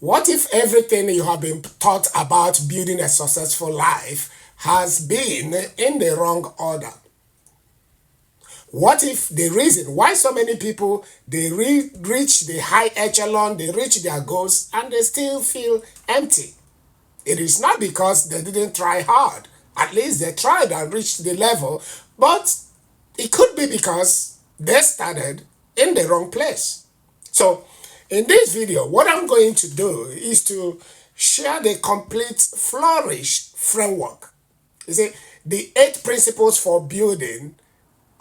What if everything you have been taught about building a successful life has been in the wrong order? What if the reason why so many people they reach the high echelon, they reach their goals, and they still feel empty? It is not because they didn't try hard. At least they tried and reached the level, but it could be because they started in the wrong place. So, in this video, what I'm going to do is to share the complete Flourish framework. You see, the 8 principles for building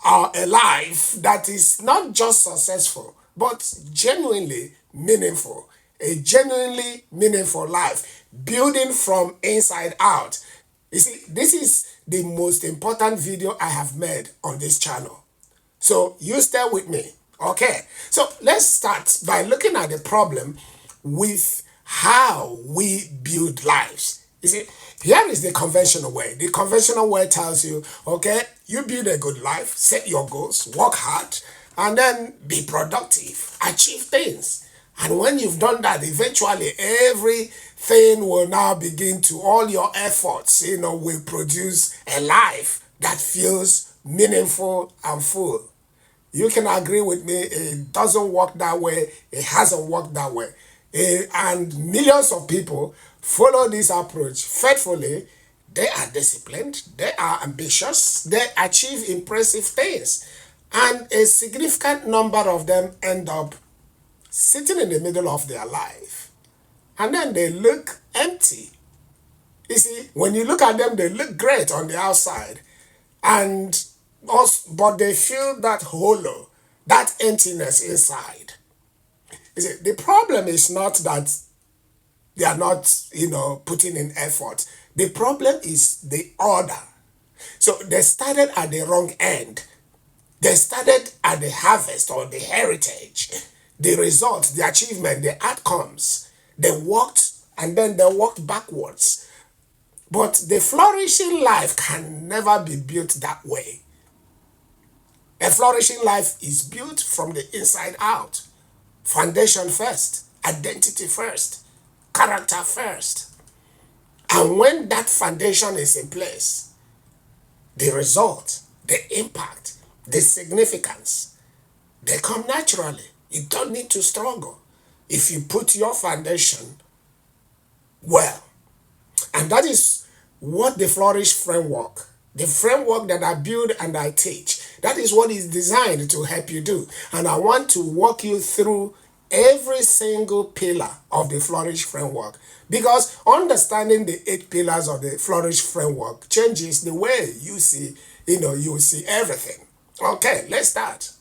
a life that is not just successful, but genuinely meaningful. A genuinely meaningful life, building from inside out. You see, this is the most important video I have made on this channel. So you stay with me. Okay, so let's start by looking at the problem with how we build lives. You see, here is the conventional way. The conventional way tells you, okay, you build a good life, set your goals, work hard, and then be productive, achieve things. And when you've done that, eventually everything will now begin to, all your efforts, will produce a life that feels meaningful and full. You can agree with me, it doesn't work that way, it hasn't worked that way. And millions of people follow this approach faithfully. They are disciplined, they are ambitious, they achieve impressive things. And a significant number of them end up sitting in the middle of their life. And then they look empty. You see, when you look at them, they look great on the outside. But they feel that hollow, that emptiness inside. You see, the problem is not that they are not, putting in effort. The problem is the order. So they started at the wrong end. They started at the harvest or the heritage, the results, the achievement, the outcomes. They walked and then they walked backwards. But the flourishing life can never be built that way. A flourishing life is built from the inside out. Foundation first, identity first, character first. And when that foundation is in place, the result, the impact, the significance, they come naturally. You don't need to struggle if you put your foundation well. And that is what the Flourish framework, the framework that I build and I teach, that is what is designed to help you do. And I want to walk you through every single pillar of the Flourish framework, because understanding the 8 pillars of the Flourish framework changes the way you see, you see everything. Okay, let's start.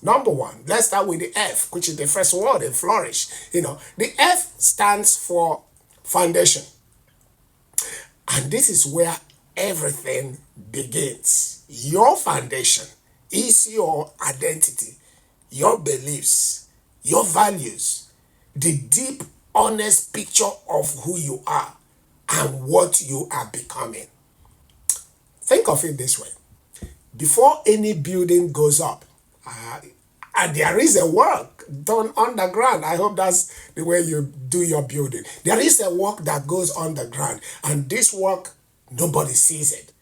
Number 1, let's start with the F, which is the first word in Flourish. The F stands for foundation. And this is where everything begins. Your foundation is your identity, your beliefs, your values, the deep, honest picture of who you are and what you are becoming. Think of it this way. Before any building goes up, and there is a work done underground. I hope that's the way you do your building. There is a work that goes underground, and this work, nobody sees it.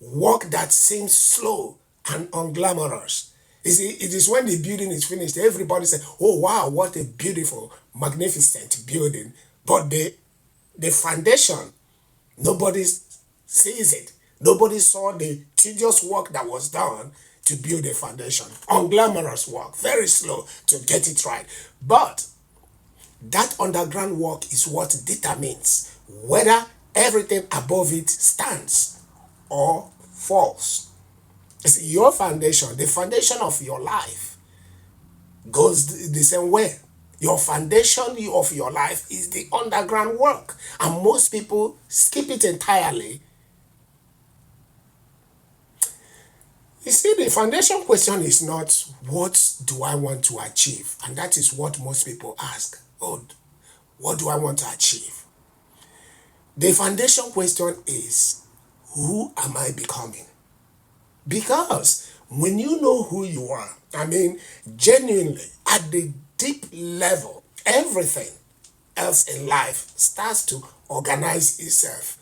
Work that seems slow and unglamorous. You see, it is when the building is finished, everybody says, oh wow, what a beautiful, magnificent building. But the foundation, nobody sees it. Nobody saw the tedious work that was done to build a foundation. Unglamorous work, very slow to get it right. But that underground work is what determines whether everything above it stands or falls. It's your foundation, the foundation of your life goes the same way. Your foundation of your life is the underground work. And most people skip it entirely. You see, the foundation question is not, what do I want to achieve? And that is what most people ask. Oh, what do I want to achieve? The foundation question is, who am I becoming? Because when you know who you are, genuinely, at the deep level, everything else in life starts to organize itself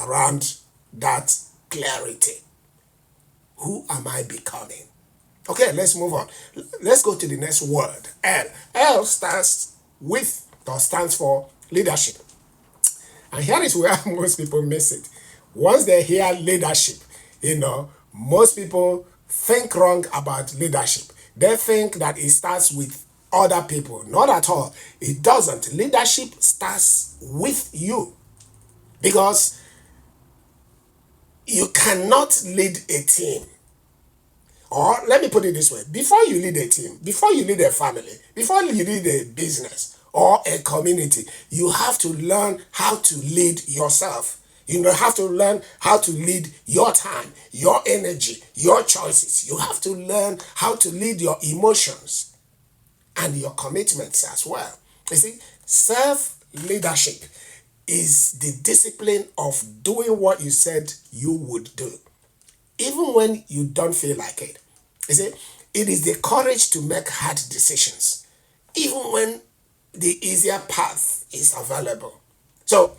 around that clarity. Who am I becoming? Okay, let's move on. Let's go to the next word, L. L stands with or stands for leadership. And here is where most people miss it. Once they hear leadership, most people think wrong about leadership. They think that it starts with other people. Not at all. It doesn't. Leadership starts with you. Because you cannot lead a team. Or let me put it this way. Before you lead a team, before you lead a family, before you lead a business or a community, you have to learn how to lead yourself. You have to learn how to lead your time, your energy, your choices. You have to learn how to lead your emotions and your commitments as well. You see, self-leadership is the discipline of doing what you said you would do, even when you don't feel like it. You see, it is the courage to make hard decisions, even when the easier path is available. So,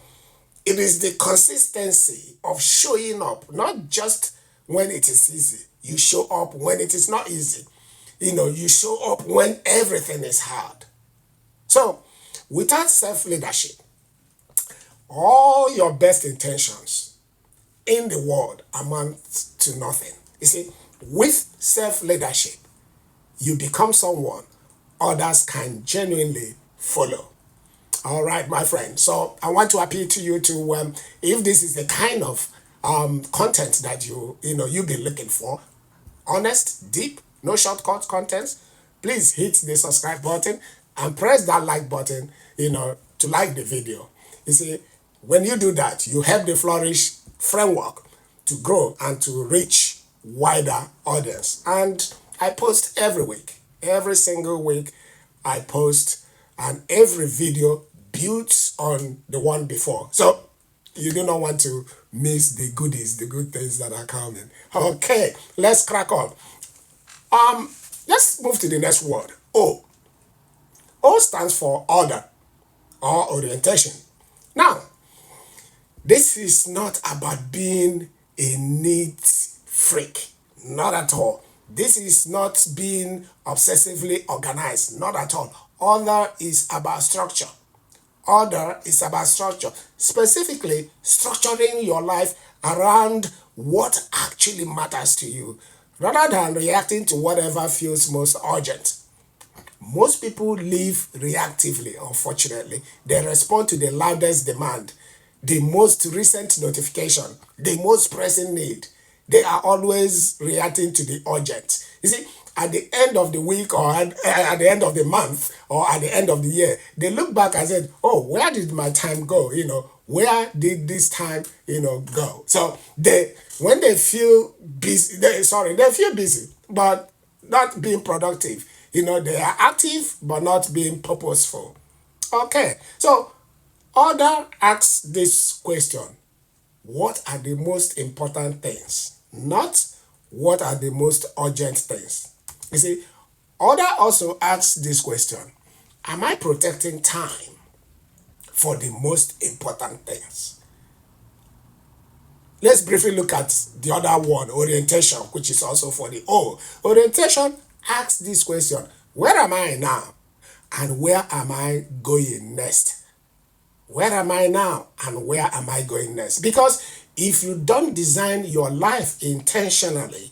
it is the consistency of showing up, not just when it is easy. You show up when it is not easy. You show up when everything is hard. So, without self-leadership, all your best intentions in the world amount to nothing. You see, with self-leadership, you become someone others can genuinely follow. All right, my friend. So I want to appeal to you to, if this is the kind of content that you've been looking for, honest, deep, no shortcut content, please hit the subscribe button and press that like button, to like the video. You see, when you do that, you help the Flourish framework to grow and to reach wider audience. And I post every week. Every single week I post, and every video builds on the one before. So you do not want to miss the goodies, the good things that are coming. Okay, let's crack on. Let's move to the next word, O. O stands for order or orientation. Now, this is not about being a neat freak. Not at all. This is not being obsessively organized. Not at all. Order is about structure. Order is about structure. Specifically, structuring your life around what actually matters to you, rather than reacting to whatever feels most urgent. Most people live reactively, unfortunately. They respond to the loudest demand, the most recent notification, the most pressing need. They are always reacting to the urgent. You see, at the end of the week or at the end of the month or at the end of the year, they look back and said, oh, where did my time go? Where did this time, go? So when they feel busy, they feel busy, but not being productive. They are active, but not being purposeful. Okay, so order asks this question: what are the most important things? Not what are the most urgent things. You see, order also asks this question: am I protecting time for the most important things? Let's briefly look at the other one, orientation, which is also for the O. Orientation asks this question: where am I now? And where am I going next? Where am I now? And where am I going next? Because if you don't design your life intentionally,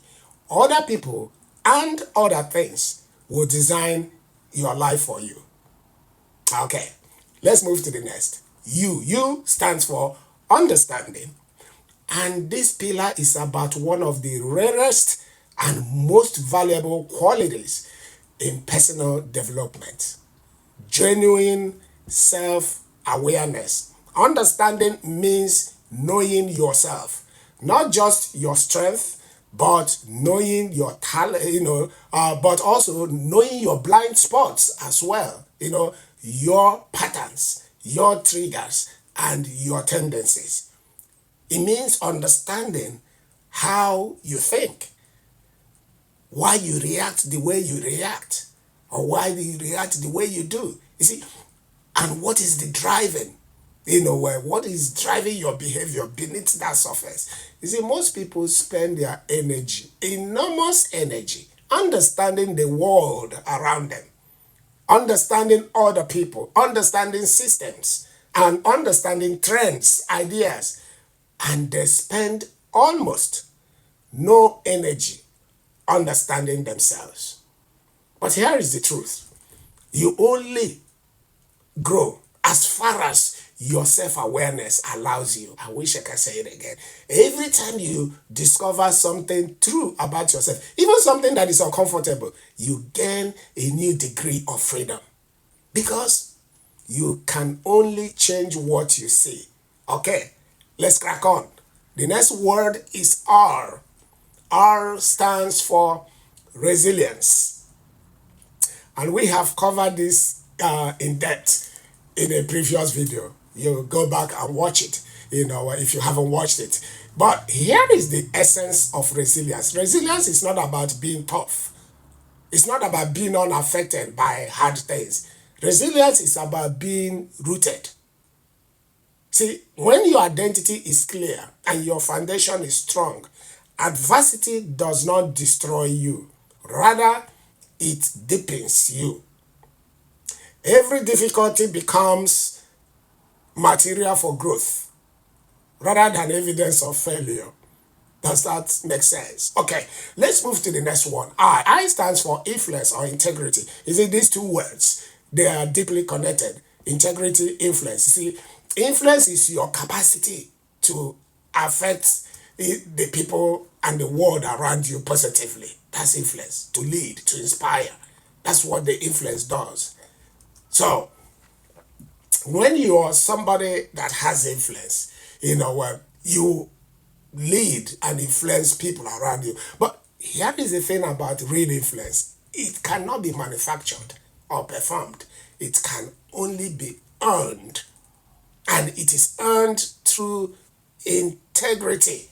other people and other things will design your life for you. Okay, let's move to the next. U. U stands for understanding. And this pillar is about one of the rarest and most valuable qualities in personal development: genuine self-awareness. Understanding means knowing yourself, not just your strength, but knowing your talent, but also knowing your blind spots as well, your patterns, your triggers, and your tendencies. It means understanding how you think, why you react the way you react, or why you react the way you do. You see, and what is the driving, what is driving your behavior beneath that surface. You see, most people spend their energy, enormous energy, understanding the world around them, understanding other people, understanding systems, and understanding trends, ideas, and they spend almost no energy understanding themselves. But here is the truth. You only grow as far as your self-awareness allows you. I wish I could say it again. Every time you discover something true about yourself, even something that is uncomfortable, you gain a new degree of freedom. Because you can only change what you see. Okay, let's crack on. The next word is R. R stands for resilience. And we have covered this in depth in a previous video. You go back and watch it, if you haven't watched it. But here is the essence of resilience. Resilience is not about being tough. It's not about being unaffected by hard things. Resilience is about being rooted. See, when your identity is clear and your foundation is strong, adversity does not destroy you. Rather, it deepens you. Every difficulty becomes material for growth rather than evidence of failure. Does that make sense? Okay, let's move to the next one. I. I stands for influence or integrity. You see, these two words, they are deeply connected. Integrity, influence. You see, influence is your capacity to affect the people and the world around you positively. That's influence. To lead, to inspire. That's what the influence does. So, when you are somebody that has influence, you lead and influence people around you. But here is the thing about real influence. It cannot be manufactured or performed. It can only be earned. And it is earned through integrity.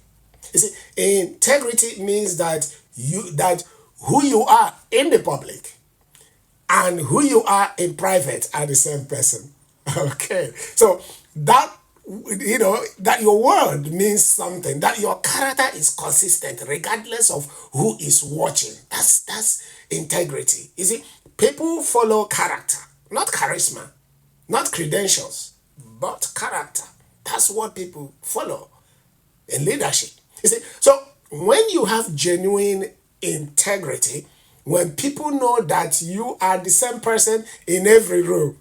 You see, integrity means that who you are in the public and who you are in private are the same person. Okay. So that that your word means something, that your character is consistent regardless of who is watching. That's integrity. You see, people follow character, not charisma, not credentials, but character. That's what people follow in leadership. You see, so when you have genuine integrity, when people know that you are the same person in every room,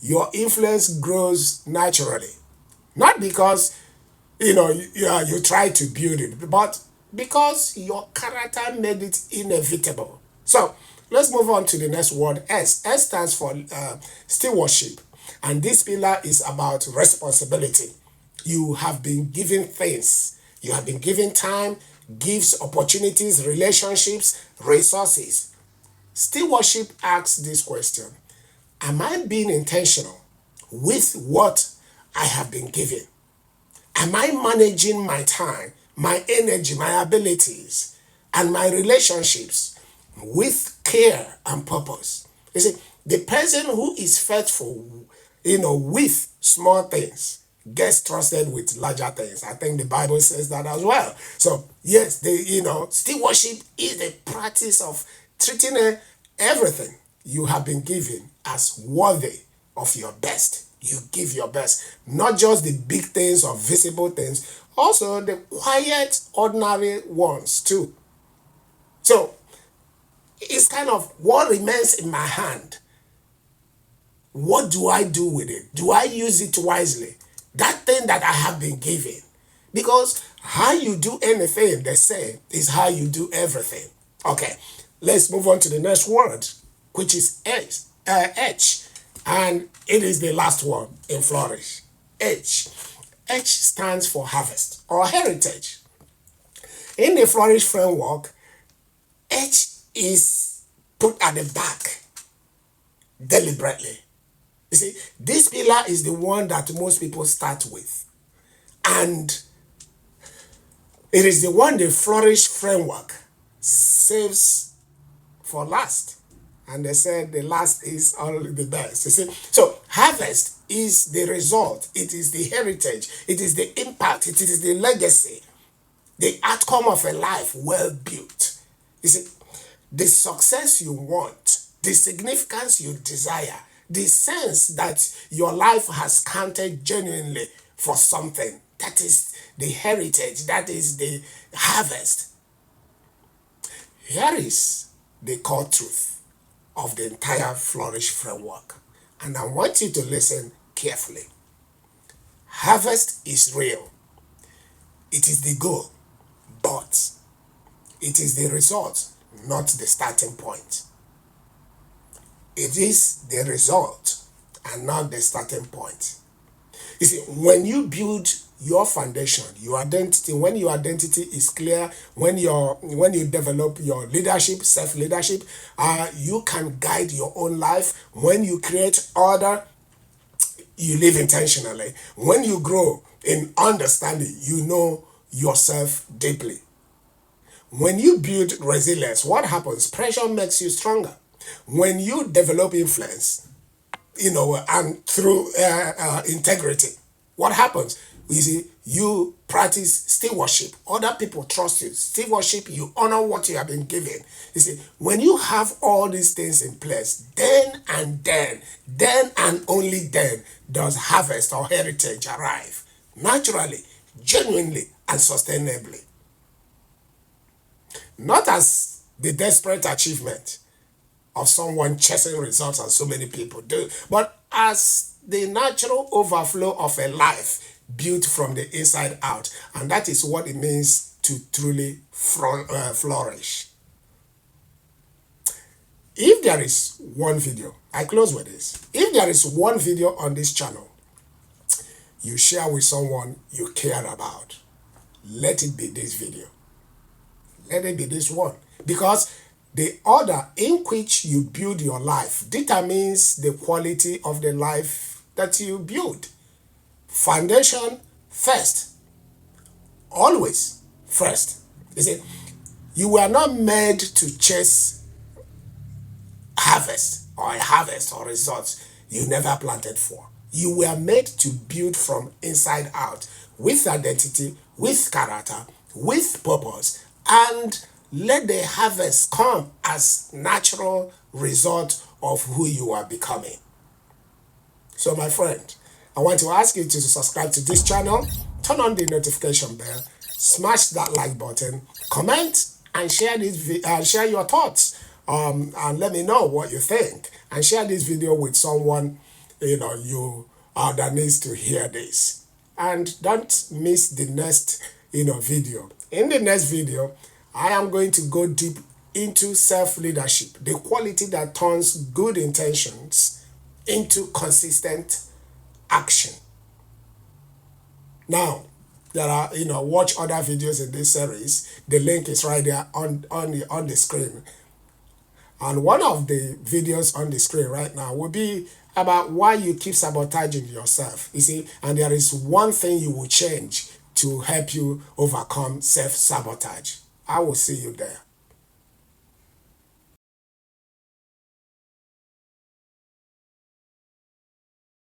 your influence grows naturally. Not because you try to build it, but because your character made it inevitable. So let's move on to the next word, S. S stands for stewardship. And this pillar is about responsibility. You have been given things. You have been given time, gifts, opportunities, relationships, resources. Stewardship asks this question: am I being intentional with what I have been given? Am I managing my time, my energy, my abilities, and my relationships with care and purpose? You see, the person who is faithful, with small things gets trusted with larger things. I think the Bible says that as well. So yes, stewardship is the practice of treating everything you have been given as worthy of your best. You give your best, not just the big things or visible things, also the quiet, ordinary ones too. So it's kind of what remains in my hand. What do I do with it? Do I use it wisely? That thing that I have been given. Because how you do anything, they say, is how you do everything. Okay, let's move on to the next word, which is H. And it is the last one in Flourish. H. H stands for harvest or heritage. In the Flourish framework, H is put at the back deliberately. You see, this pillar is the one that most people start with. And it is the one the Flourish framework saves for last. And they said the last is only the best. You see, so harvest is the result, it is the heritage, it is the impact, it is the legacy, the outcome of a life well built. You see, the success you want, the significance you desire, the sense that your life has counted genuinely for something. That is the heritage, that is the harvest. Here is the core truth of the entire Flourish framework. And I want you to listen carefully. Harvest is real. It is the goal, but it is the result, not the starting point. It is the result and not the starting point. You see, when you build your foundation, your identity, when your identity is clear, when you develop your leadership, self-leadership, you can guide your own life. When you create order, you live intentionally. When you grow in understanding, you know yourself deeply. When you build resilience, what happens? Pressure makes you stronger. When you develop influence, and through integrity, what happens? You see, you practice stewardship. Other people trust you. Stewardship, you honor what you have been given. You see, when you have all these things in place, then and only then does harvest or heritage arrive. Naturally, genuinely, and sustainably. Not as the desperate achievement of someone chasing results as so many people do, but as the natural overflow of a life built from the inside out. And that is what it means to truly flourish. If there is one video, I close with this. If there is one video on this channel you share with someone you care about, let it be this video. Let it be this one. Because the order in which you build your life determines the quality of the life that you build. Foundation first. Always first. You see, you were not made to chase harvest or results you never planted for. You were made to build from inside out with identity, with character, with purpose, and let the harvest come as natural result of who you are becoming. So my friend, I want to ask you to subscribe to this channel, turn on the notification bell, smash that like button, comment and share share your thoughts, and let me know what you think, and share this video with someone that needs to hear this. And don't miss the next video. In the next video, I am going to go deep into self-leadership, the quality that turns good intentions into consistent action. Now, there are, watch other videos in this series. The link is right there on the screen. And one of the videos on the screen right now will be about why you keep sabotaging yourself. You see, and there is one thing you will change to help you overcome self-sabotage. I will see you there.